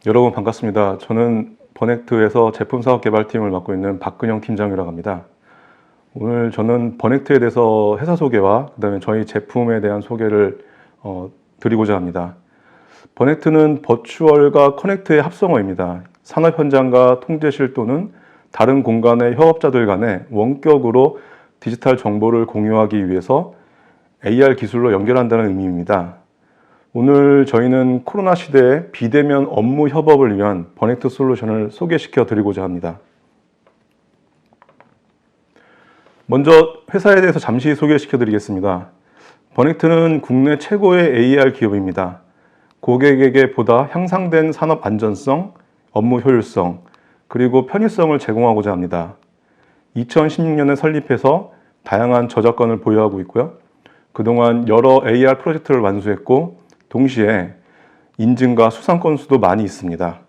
여러분 반갑습니다. 저는 버넥트에서 제품사업개발팀을 맡고 있는 박근영 팀장이라고 합니다. 오늘 저는 버넥트에 대해서 회사 소개와 그다음에 저희 제품에 대한 소개를 드리고자 합니다. 버넥트는 버추얼과 커넥트의 합성어입니다. 산업 현장과 통제실 또는 다른 공간의 협업자들 간에 원격으로 디지털 정보를 공유하기 위해서 AR 기술로 연결한다는 의미입니다. 오늘 저희는 코로나 시대에 비대면 업무 협업을 위한 버넥트 솔루션을 소개시켜 드리고자 합니다. 먼저 회사에 대해서 잠시 소개시켜 드리겠습니다. 버넥트는 국내 최고의 AR 기업입니다. 고객에게 보다 향상된 산업 안전성, 업무 효율성, 그리고 편의성을 제공하고자 합니다. 2016년에 설립해서 다양한 저작권을 보유하고 있고요. 그동안 여러 AR 프로젝트를 완수했고 동시에 인증과 수상 건수도 많이 있습니다.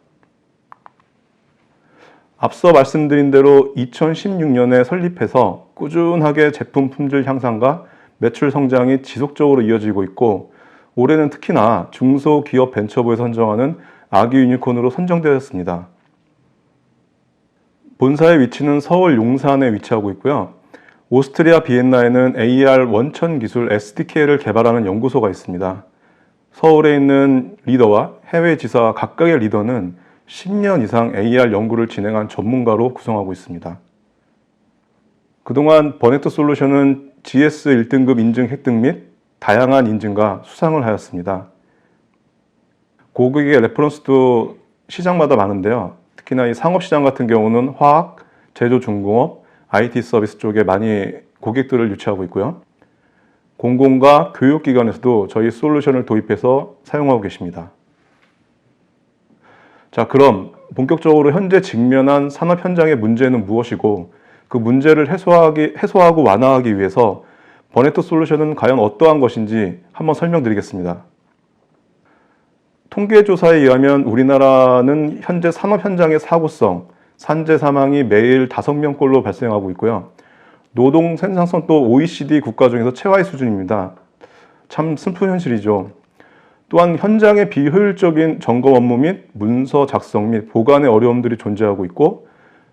앞서 말씀드린 대로 2016년에 설립해서 꾸준하게 제품 품질 향상과 매출 성장이 지속적으로 이어지고 있고 올해는 특히나 중소기업 벤처부에서 선정하는 아기 유니콘으로 선정되었습니다. 본사의 위치는 서울 용산에 위치하고 있고요. 오스트리아 비엔나에는 AR 원천 기술 SDK를 개발하는 연구소가 있습니다. 서울에 있는 리더와 해외 지사 각각의 리더는 10년 이상 AR 연구를 진행한 전문가로 구성하고 있습니다. 그동안 버넥트 솔루션은 GS 1등급 인증 획득 및 다양한 인증과 수상을 하였습니다. 고객의 레퍼런스도 시장마다 많은데요. 특히나 이 상업시장 같은 경우는 화학, 제조중공업, IT 서비스 쪽에 많이 고객들을 유치하고 있고요. 공공과 교육기관에서도 저희 솔루션을 도입해서 사용하고 계십니다. 자, 그럼 본격적으로 현재 직면한 산업 현장의 문제는 무엇이고 그 문제를 해소하고 완화하기 위해서 버넥트 솔루션은 과연 어떠한 것인지 한번 설명드리겠습니다. 통계조사에 의하면 우리나라는 현재 산업 현장의 사고성, 산재 사망이 매일 5명꼴로 발생하고 있고요. 노동 생산성 또 OECD 국가 중에서 최하위 수준입니다. 참 슬픈 현실이죠. 또한 현장의 비효율적인 점검 업무 및 문서 작성 및 보관의 어려움들이 존재하고 있고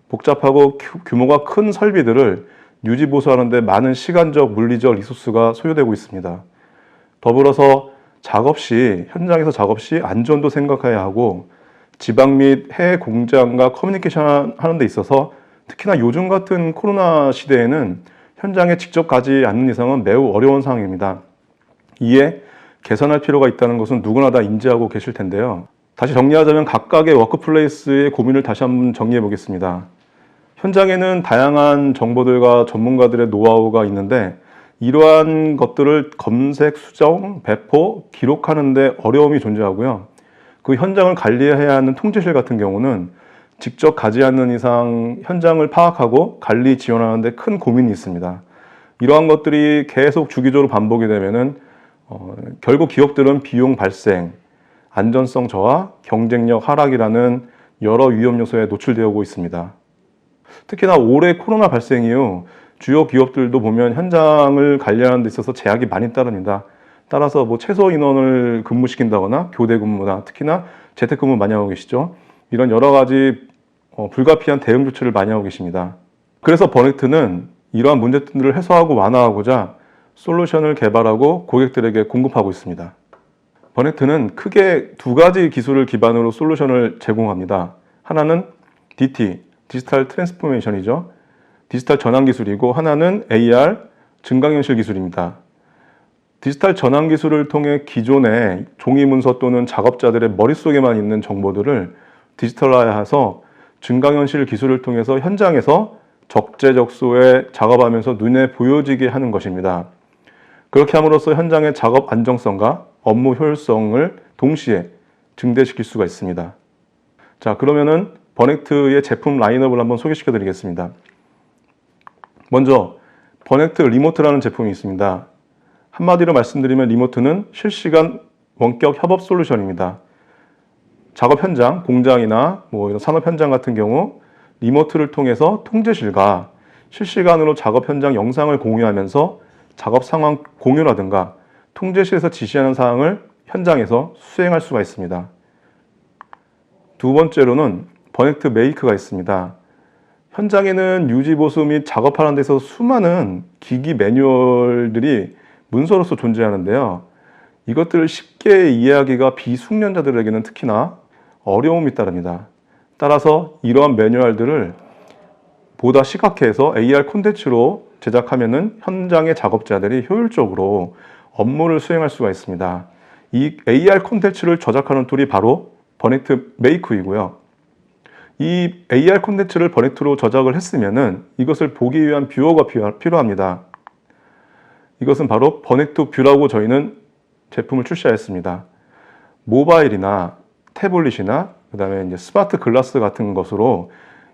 복잡하고 규모가 큰 설비들을 유지 보수하는 데 많은 시간적, 물리적 리소스가 소요되고 있습니다. 더불어서 현장에서 작업 시 안전도 생각해야 하고 지방 및 해외 공장과 커뮤니케이션 하는 데 있어서 특히나 요즘 같은 코로나 시대에는 현장에 직접 가지 않는 이상은 매우 어려운 상황입니다. 이에 개선할 필요가 있다는 것은 누구나 다 인지하고 계실 텐데요. 다시 정리하자면 각각의 워크플레이스의 고민을 다시 한번 정리해 보겠습니다. 현장에는 다양한 정보들과 전문가들의 노하우가 있는데 이러한 것들을 검색, 수정, 배포, 기록하는 데 어려움이 존재하고요. 그 현장을 관리해야 하는 통제실 같은 경우는 직접 가지 않는 이상 현장을 파악하고 관리 지원하는 데 큰 고민이 있습니다. 이러한 것들이 계속 주기적으로 반복이 되면은 결국 기업들은 비용 발생, 안전성 저하, 경쟁력 하락이라는 여러 위험 요소에 노출되고 있습니다. 특히나 올해 코로나 발생 이후 주요 기업들도 보면 현장을 관리하는 데 있어서 제약이 많이 따릅니다. 따라서 최소 인원을 근무시킨다거나 교대 근무나 특히나 재택근무 많이 하고 계시죠. 이런 여러 가지 불가피한 대응 조치를 많이 하고 계십니다. 그래서 버넥트는 이러한 문제들을 해소하고 완화하고자 솔루션을 개발하고 고객들에게 공급하고 있습니다. 버넥트는 크게 두 가지 기술을 기반으로 솔루션을 제공합니다. 하나는 DT, 디지털 트랜스포메이션이죠. 디지털 전환 기술이고 하나는 AR, 증강현실 기술입니다. 디지털 전환 기술을 통해 기존의 종이 문서 또는 작업자들의 머릿속에만 있는 정보들을 디지털화해서 증강현실 기술을 통해서 현장에서 적재적소에 작업하면서 눈에 보여지게 하는 것입니다. 그렇게 함으로써 현장의 작업 안정성과 업무 효율성을 동시에 증대시킬 수가 있습니다. 자, 그러면은 버넥트의 제품 라인업을 한번 소개시켜 드리겠습니다. 먼저 버넥트 리모트라는 제품이 있습니다. 한마디로 말씀드리면 리모트는 실시간 원격 협업 솔루션입니다. 작업 현장, 공장이나 이런 산업 현장 같은 경우 리모트를 통해서 통제실과 실시간으로 작업 현장 영상을 공유하면서 작업 상황 공유라든가 통제실에서 지시하는 사항을 현장에서 수행할 수가 있습니다. 두 번째로는 버넥트 메이크가 있습니다. 현장에는 유지 보수 및 작업하는 데서 수많은 기기 매뉴얼들이 문서로서 존재하는데요. 이것들을 쉽게 이해하기가 비숙련자들에게는 특히나 어려움이 따릅니다. 따라서 이러한 매뉴얼들을 보다 시각화해서 AR 콘텐츠로 제작하면은 현장의 작업자들이 효율적으로 업무를 수행할 수가 있습니다. 이 AR 콘텐츠를 저작하는 툴이 바로 버넥트 메이크이고요. 이 AR 콘텐츠를 버넥트로 저작을 했으면은 이것을 보기 위한 뷰어가 필요합니다. 이것은 바로 버넥트 뷰라고 저희는 제품을 출시하였습니다. 모바일이나 태블릿이나 그다음에 이제 스마트 글라스 같은 것으로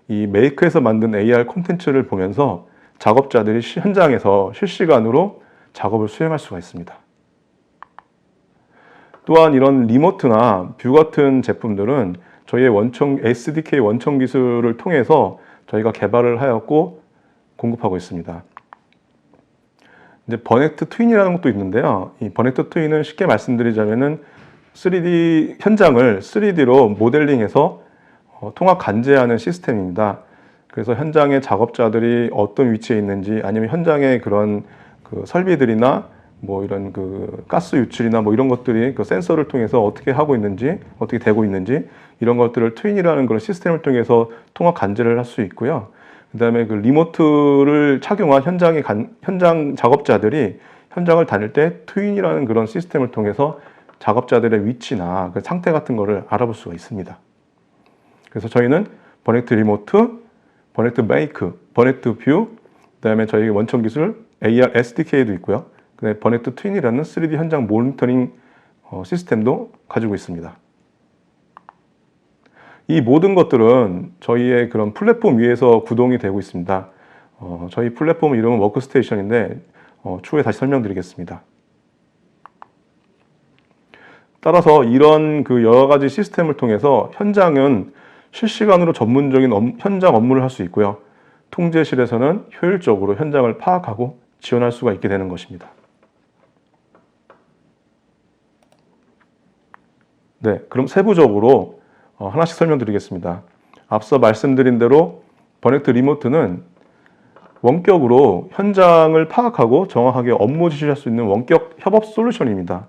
이 메이크에서 만든 AR 콘텐츠를 보면서 작업자들이 현장에서 실시간으로 작업을 수행할 수가 있습니다. 또한 이런 리모트나 뷰 같은 제품들은 저희의 SDK 원청 기술을 통해서 저희가 개발을 하였고 공급하고 있습니다. 이제 버넥트 트윈이라는 것도 있는데요. 이 버넥트 트윈은 쉽게 말씀드리자면은 3D 현장을 3D로 모델링해서 통합 간제하는 시스템입니다. 그래서 현장의 작업자들이 어떤 위치에 있는지 아니면 현장의 그런 그 설비들이나 뭐 이런 그 가스 유출이나 뭐 이런 것들이 그 센서를 통해서 어떻게 하고 있는지 어떻게 되고 있는지 이런 것들을 트윈이라는 그런 시스템을 통해서 통합 간제를 할 수 있고요. 그다음에 그 리모트를 착용한 현장 작업자들이 현장을 다닐 때 트윈이라는 그런 시스템을 통해서 작업자들의 위치나 그 상태 같은 거를 알아볼 수가 있습니다. 그래서 저희는 버넥트 리모트, 버넥트 메이크, 버넥트 뷰, 그다음에 저희 원천 기술 AR SDK도 있고요. 그다음에 버넥트 트윈이라는 3D 현장 모니터링 시스템도 가지고 있습니다. 이 모든 것들은 저희의 그런 플랫폼 위에서 구동이 되고 있습니다. 저희 플랫폼 이름은 워크스테이션인데 추후에 다시 설명드리겠습니다. 따라서 이런 그 여러 가지 시스템을 통해서 현장은 실시간으로 전문적인 현장 업무를 할 수 있고요. 통제실에서는 효율적으로 현장을 파악하고 지원할 수가 있게 되는 것입니다. 네, 그럼 세부적으로 하나씩 설명드리겠습니다. 앞서 말씀드린 대로 버넥트 리모트는 원격으로 현장을 파악하고 정확하게 업무 지시할 수 있는 원격 협업 솔루션입니다.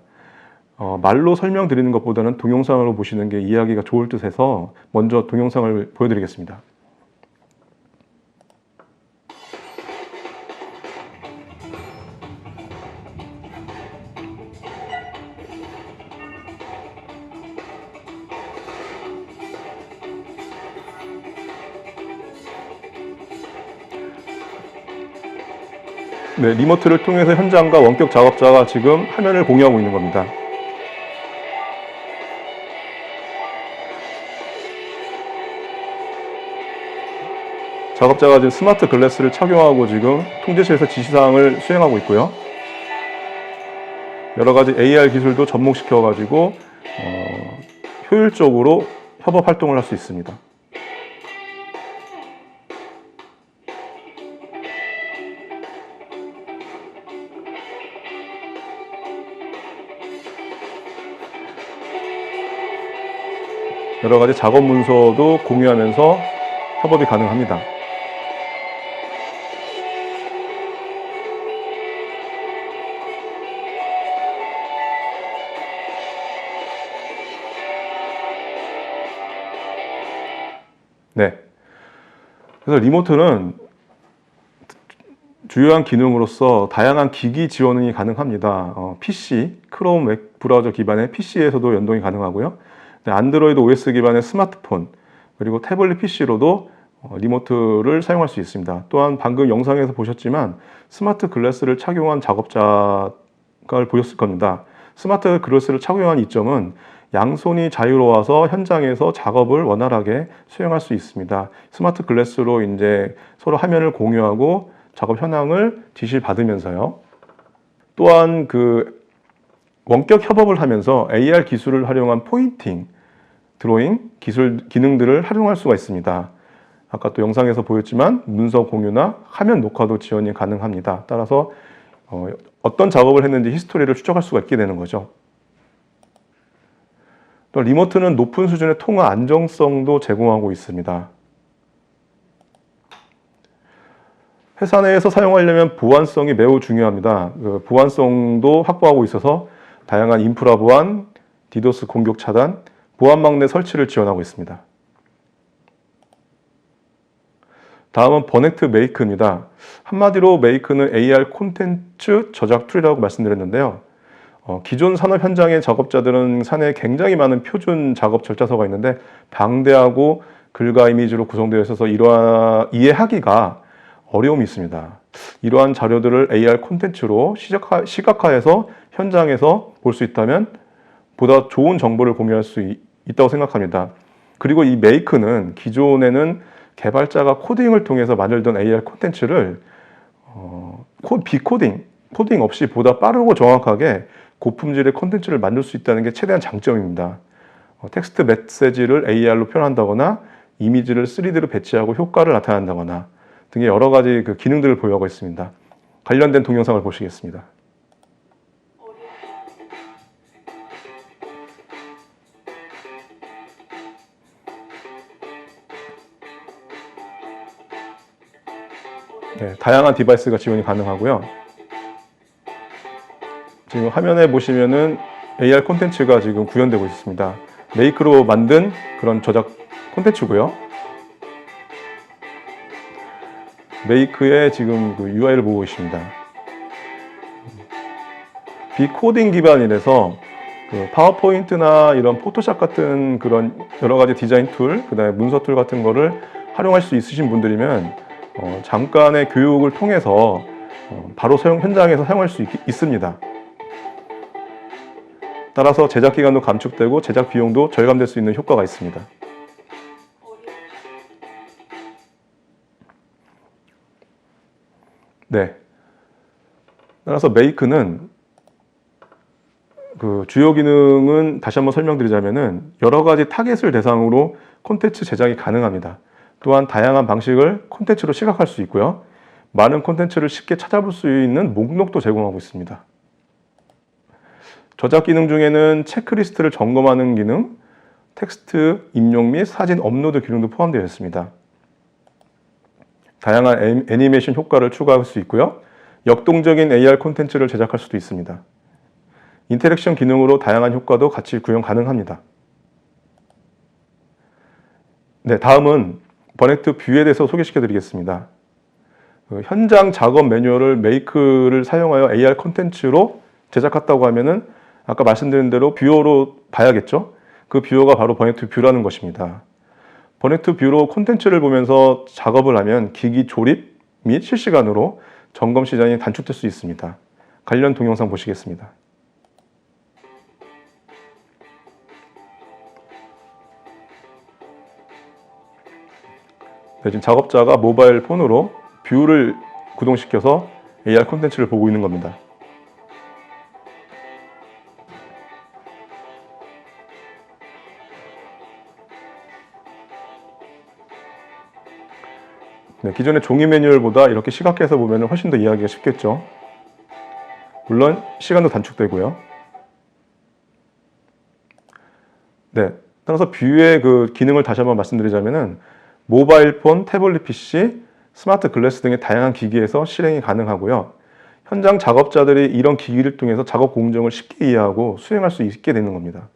말로 설명드리는 것보다는 동영상으로 보시는 게 이해하기가 좋을 듯해서 먼저 동영상을 보여드리겠습니다. 네, 리모트를 통해서 현장과 원격 작업자가 지금 화면을 공유하고 있는 겁니다. 작업자가 지금 스마트 글래스를 착용하고 지금 통제실에서 지시사항을 수행하고 있고요. 여러 가지 AR 기술도 접목시켜가지고 효율적으로 협업 활동을 할 수 있습니다. 여러 가지 작업 문서도 공유하면서 협업이 가능합니다. 네. 그래서 리모트는 주요한 기능으로서 다양한 기기 지원이 가능합니다. PC, 크롬 웹 브라우저 기반의 PC에서도 연동이 가능하고요. 안드로이드 OS 기반의 스마트폰, 그리고 태블릿 PC로도 리모트를 사용할 수 있습니다. 또한 방금 영상에서 보셨지만 스마트 글래스를 착용한 작업자가 보셨을 겁니다. 스마트 글래스를 착용한 이점은 양손이 자유로워서 현장에서 작업을 원활하게 수행할 수 있습니다. 스마트 글래스로 이제 서로 화면을 공유하고 작업 현황을 지시받으면서요. 또한 그 원격 협업을 하면서 AR 기술을 활용한 포인팅, 드로잉 기능들을 활용할 수가 있습니다. 아까 또 영상에서 보였지만 문서 공유나 화면 녹화도 지원이 가능합니다. 따라서 어떤 작업을 했는지 히스토리를 추적할 수가 있게 되는 거죠. 또 리모트는 높은 수준의 통화 안정성도 제공하고 있습니다. 회사 내에서 사용하려면 보안성이 매우 중요합니다. 그 보안성도 확보하고 있어서 다양한 인프라 보안, 디도스 공격 차단, 보안망 내 설치를 지원하고 있습니다. 다음은 버넥트 메이크입니다. 한마디로 메이크는 AR 콘텐츠 저작 툴이라고 말씀드렸는데요. 기존 산업 현장의 작업자들은 사내에 굉장히 많은 표준 작업 절차서가 있는데 방대하고 글과 이미지로 구성되어 있어서 이해하기가 어려움이 있습니다. 이러한 자료들을 AR 콘텐츠로 시각화해서 현장에서 볼 수 있다면 보다 좋은 정보를 공유할 수 있다고 생각합니다. 그리고 이 메이크는 기존에는 개발자가 코딩을 통해서 만들던 AR 콘텐츠를 코딩 없이 보다 빠르고 정확하게 고품질의 콘텐츠를 만들 수 있다는 게 최대한 장점입니다. 텍스트 메시지를 AR로 표현한다거나 이미지를 3D로 배치하고 효과를 나타낸다거나 등의 여러 가지 그 기능들을 보유하고 있습니다. 관련된 동영상을 보시겠습니다. 네, 다양한 디바이스가 지원이 가능하고요. 지금 화면에 보시면은 AR 콘텐츠가 지금 구현되고 있습니다. 메이크로 만든 그런 저작 콘텐츠고요. 메이크의 지금 그 UI를 보고 계십니다. 비코딩 기반이라서 그 파워포인트나 이런 포토샵 같은 그런 여러 가지 디자인 툴, 그다음에 문서 툴 같은 거를 활용할 수 있으신 분들이면 잠깐의 교육을 통해서 바로 현장에서 사용할 수 있습니다. 따라서 제작 기간도 감축되고 제작 비용도 절감될 수 있는 효과가 있습니다. 네. 따라서 메이크는 그 주요 기능은 다시 한번 설명드리자면은 여러 가지 타겟을 대상으로 콘텐츠 제작이 가능합니다. 또한 다양한 방식을 콘텐츠로 시각할 수 있고요. 많은 콘텐츠를 쉽게 찾아볼 수 있는 목록도 제공하고 있습니다. 저작 기능 중에는 체크리스트를 점검하는 기능, 텍스트 입력 및 사진 업로드 기능도 포함되어 있습니다. 다양한 애니메이션 효과를 추가할 수 있고요. 역동적인 AR 콘텐츠를 제작할 수도 있습니다. 인터랙션 기능으로 다양한 효과도 같이 구현 가능합니다. 네, 다음은 버넥트 뷰에 대해서 소개시켜 드리겠습니다. 현장 작업 매뉴얼을 메이크를 사용하여 AR 콘텐츠로 제작했다고 하면은 아까 말씀드린 대로 뷰어로 봐야겠죠? 그 뷰어가 바로 버넥트 뷰라는 것입니다. 버넥트 뷰로 콘텐츠를 보면서 작업을 하면 기기 조립 및 실시간으로 점검 시간이 단축될 수 있습니다. 관련 동영상 보시겠습니다. 네, 지금 작업자가 모바일 폰으로 뷰를 구동시켜서 AR 콘텐츠를 보고 있는 겁니다. 네, 기존의 종이 매뉴얼보다 이렇게 시각화해서 보면 훨씬 더 이해하기가 쉽겠죠. 물론 시간도 단축되고요. 네, 따라서 뷰의 그 기능을 다시 한번 말씀드리자면은 모바일 폰, 태블릿 PC, 스마트 글래스 등의 다양한 기기에서 실행이 가능하고요. 현장 작업자들이 이런 기기를 통해서 작업 공정을 쉽게 이해하고 수행할 수 있게 되는 겁니다.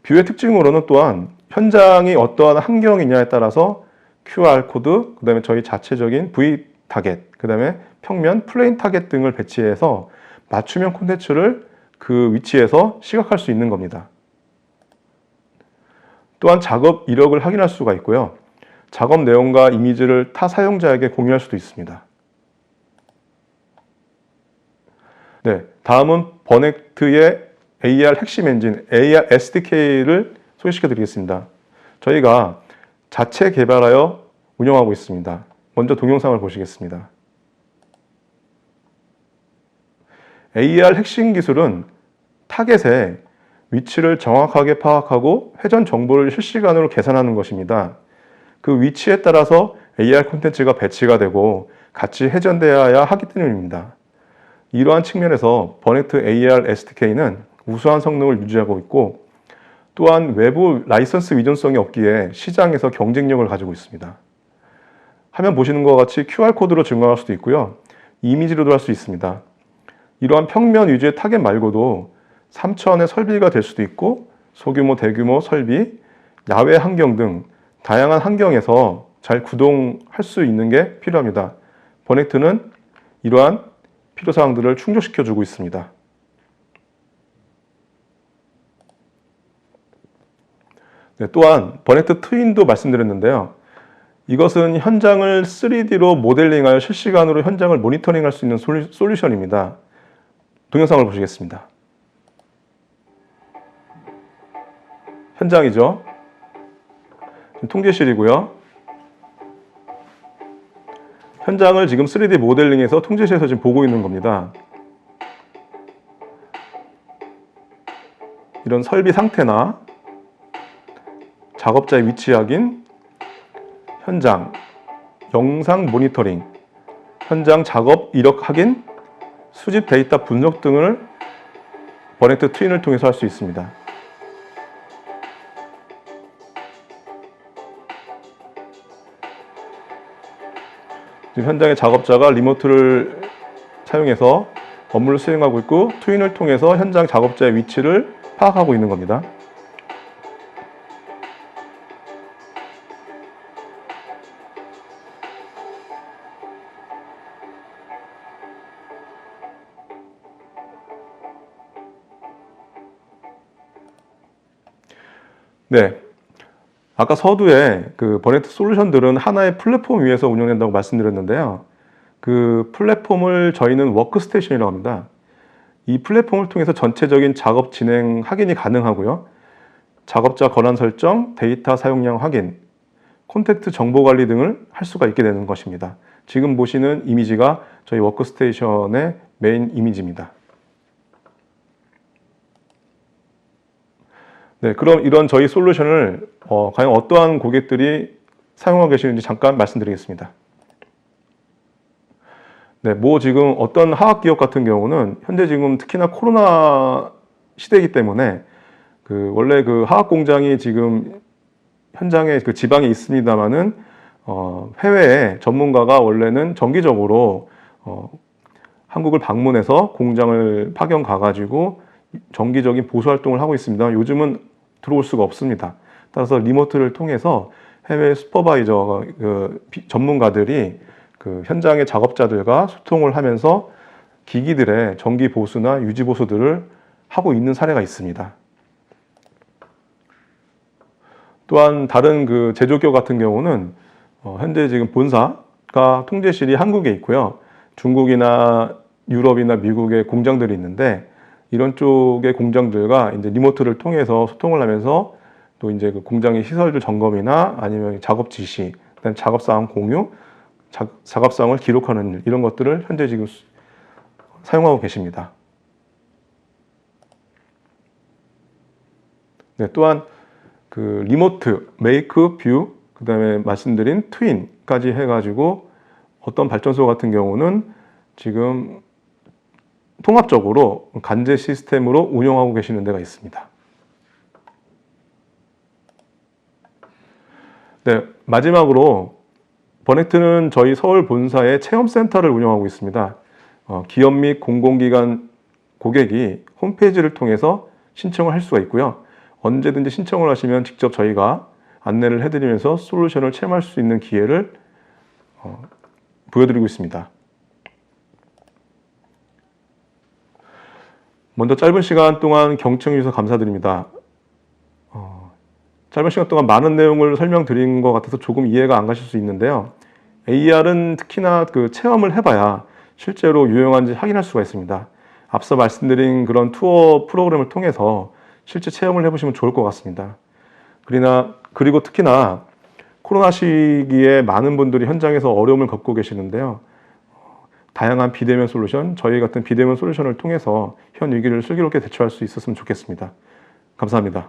뷰의 특징으로는 또한 현장이 어떠한 환경이냐에 따라서 QR 코드, 그 다음에 저희 자체적인 V 타겟, 그 다음에 평면, 플레인 타겟 등을 배치해서 맞춤형 콘텐츠를 그 위치에서 시각할 수 있는 겁니다. 또한 작업 이력을 확인할 수가 있고요. 작업 내용과 이미지를 타 사용자에게 공유할 수도 있습니다. 네, 다음은 버넥트의 AR 핵심 엔진, AR SDK를 소개시켜 드리겠습니다. 저희가 자체 개발하여 운영하고 있습니다. 먼저 동영상을 보시겠습니다. AR 핵심 기술은 타겟의 위치를 정확하게 파악하고 회전 정보를 실시간으로 계산하는 것입니다. 그 위치에 따라서 AR 콘텐츠가 배치가 되고 같이 회전되어야 하기 때문입니다. 이러한 측면에서 버넥트 AR SDK는 우수한 성능을 유지하고 있고 또한 외부 라이선스 의존성이 없기에 시장에서 경쟁력을 가지고 있습니다. 화면 보시는 것 같이 QR코드로 증강할 수도 있고요. 이미지로도 할 수 있습니다. 이러한 평면 위주의 타겟 말고도 3차원의 설비가 될 수도 있고 소규모, 대규모 설비, 야외 환경 등 다양한 환경에서 잘 구동할 수 있는 게 필요합니다. 버넥트는 이러한 필요사항들을 충족시켜주고 있습니다. 네, 또한 버넥트 트윈도 말씀드렸는데요. 이것은 현장을 3D로 모델링하여 실시간으로 현장을 모니터링할 수 있는 솔루션입니다. 동영상을 보시겠습니다. 현장이죠. 통제실이고요. 현장을 지금 3D 모델링해서 통제실에서 지금 보고 있는 겁니다. 이런 설비 상태나 작업자의 위치 확인, 현장, 영상 모니터링, 현장 작업 이력 확인, 수집 데이터 분석 등을 버넥트 트윈을 통해서 할 수 있습니다. 지금 현장의 작업자가 리모트를 사용해서 업무를 수행하고 있고 트윈을 통해서 현장 작업자의 위치를 파악하고 있는 겁니다. 네. 아까 서두에 그 버넥트 솔루션들은 하나의 플랫폼 위에서 운영된다고 말씀드렸는데요. 그 플랫폼을 저희는 워크스테이션이라고 합니다. 이 플랫폼을 통해서 전체적인 작업 진행 확인이 가능하고요. 작업자 권한 설정, 데이터 사용량 확인, 콘텐츠 정보 관리 등을 할 수가 있게 되는 것입니다. 지금 보시는 이미지가 저희 워크스테이션의 메인 이미지입니다. 네, 그럼 이런 저희 솔루션을 과연 어떠한 고객들이 사용하고 계시는지 잠깐 말씀드리겠습니다. 네, 지금 어떤 화학기업 같은 경우는 현재 지금 특히나 코로나 시대이기 때문에 원래 그 화학 공장이 지금 현장에 그 지방에 있습니다만은 해외에 전문가가 원래는 정기적으로 한국을 방문해서 공장을 파견 가가지고 정기적인 보수 활동을 하고 있습니다. 요즘은 들어올 수가 없습니다. 따라서 리모트를 통해서 해외 슈퍼바이저 전문가들이 그 현장의 작업자들과 소통을 하면서 기기들의 정기 보수나 유지 보수들을 하고 있는 사례가 있습니다. 또한 다른 그 제조기업 같은 경우는 현재 지금 본사가 통제실이 한국에 있고요. 중국이나 유럽이나 미국에 공장들이 있는데 이런 쪽의 공장들과 이제 리모트를 통해서 소통을 하면서 또 이제 그 공장의 시설들 점검이나 아니면 작업 지시, 그다음 작업사항 공유, 작업사항을 기록하는 일, 이런 것들을 현재 지금 사용하고 계십니다. 네, 또한 그 리모트, 메이크, 뷰, 그다음에 말씀드린 트윈까지 해가지고 어떤 발전소 같은 경우는 지금 통합적으로 간제 시스템으로 운영하고 계시는 데가 있습니다. 네, 마지막으로 버넥트는 저희 서울 본사의 체험센터를 운영하고 있습니다. 기업 및 공공기관 고객이 홈페이지를 통해서 신청을 할 수가 있고요. 언제든지 신청을 하시면 직접 저희가 안내를 해드리면서 솔루션을 체험할 수 있는 기회를 보여드리고 있습니다. 먼저 짧은 시간 동안 경청해 주셔서 감사드립니다. 짧은 시간 동안 많은 내용을 설명드린 것 같아서 조금 이해가 안 가실 수 있는데요. AR은 특히나 그 체험을 해봐야 실제로 유용한지 확인할 수가 있습니다. 앞서 말씀드린 그런 투어 프로그램을 통해서 실제 체험을 해보시면 좋을 것 같습니다. 그리고 특히나 코로나 시기에 많은 분들이 현장에서 어려움을 겪고 계시는데요. 다양한 비대면 솔루션, 저희 같은 비대면 솔루션을 통해서 현 위기를 슬기롭게 대처할 수 있었으면 좋겠습니다. 감사합니다.